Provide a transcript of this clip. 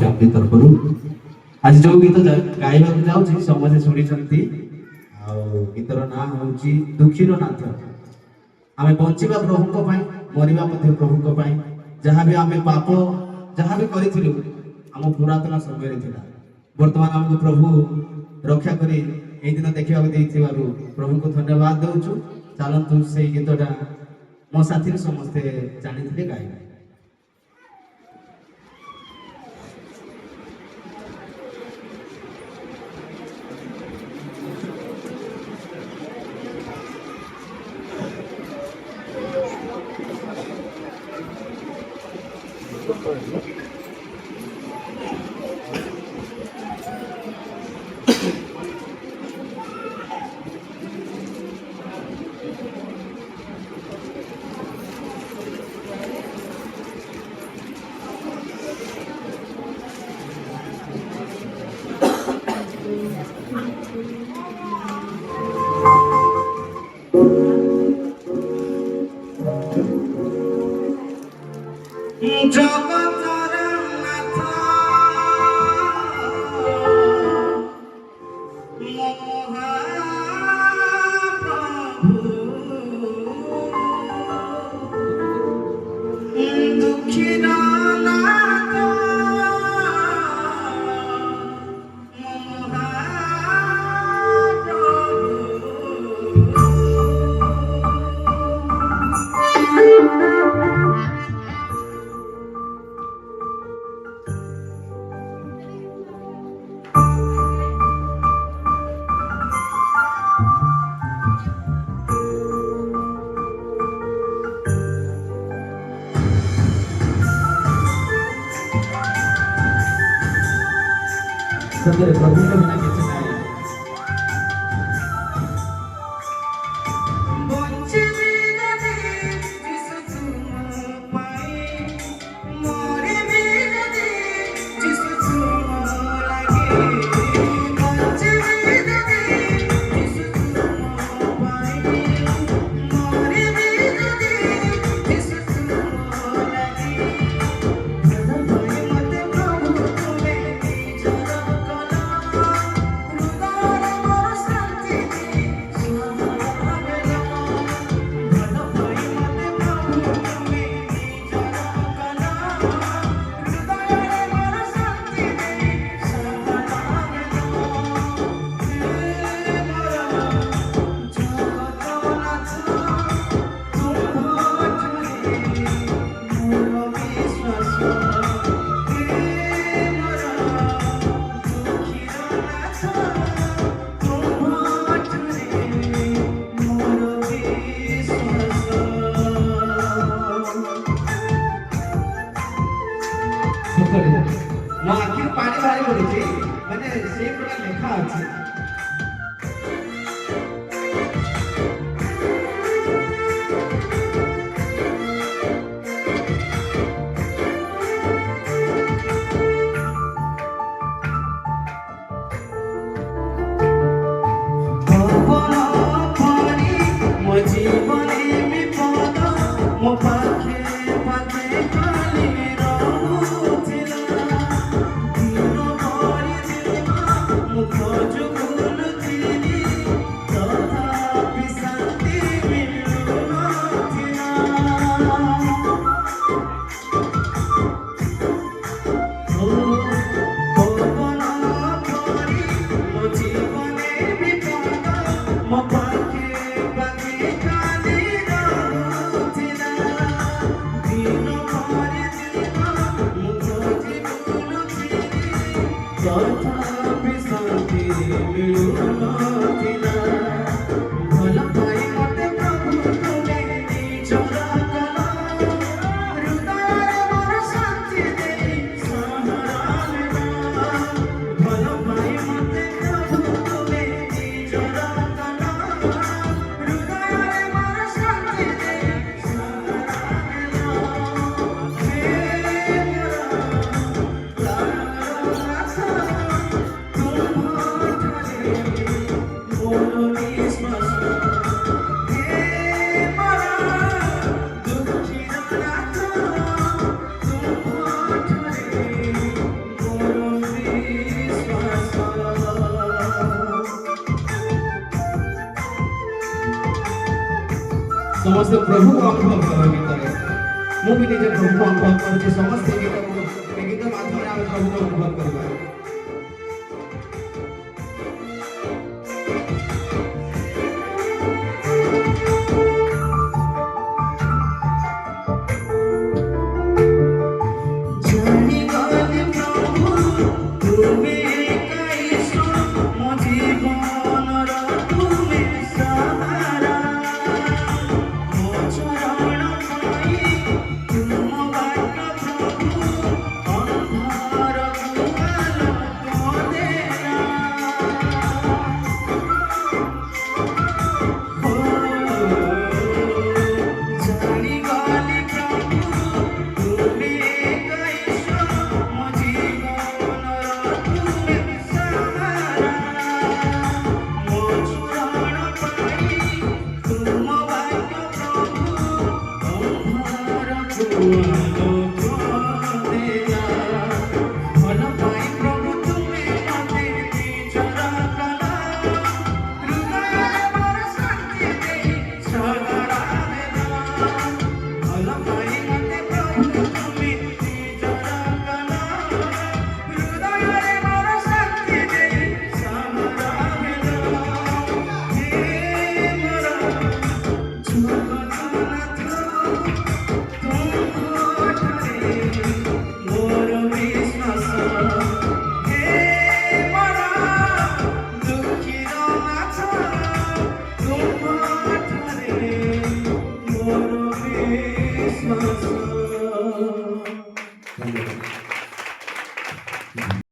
Family तरफ आज जो गीत गाइबा जाऊँ समझे शुणी गीतर ना हूँ दुखीर नाथ आम बंचा प्रभु मरवा प्रभु जहाँ भी आम पाप जहाँ भी करूँ आम पुरातन समय बर्तमान आमको प्रभु रक्षा कर दिन देखा प्रभु को धन्यवाद दौचु। चलतु से गीतटा मो साथी समस्ते जानी गाइबा सतरे प्रभु के बिना किसी नहीं मो आखिर पानी बाहरी पड़े मैंने से प्रकार लेखा अच्छे ସମସ୍ତେ ପ୍ରଭୁକୁ ଅନୁଭବ କର ଗୀତରେ। ମୁଁ ବି ନିଜେ ପ୍ରଭୁକୁ ଅନୁଭବ କରୁଛି। ସମସ୍ତେ ଗୀତ ମାଧ୍ୟମରେ ଆମେ ପ୍ରଭୁକୁ ଅନୁଭବ କରିବା।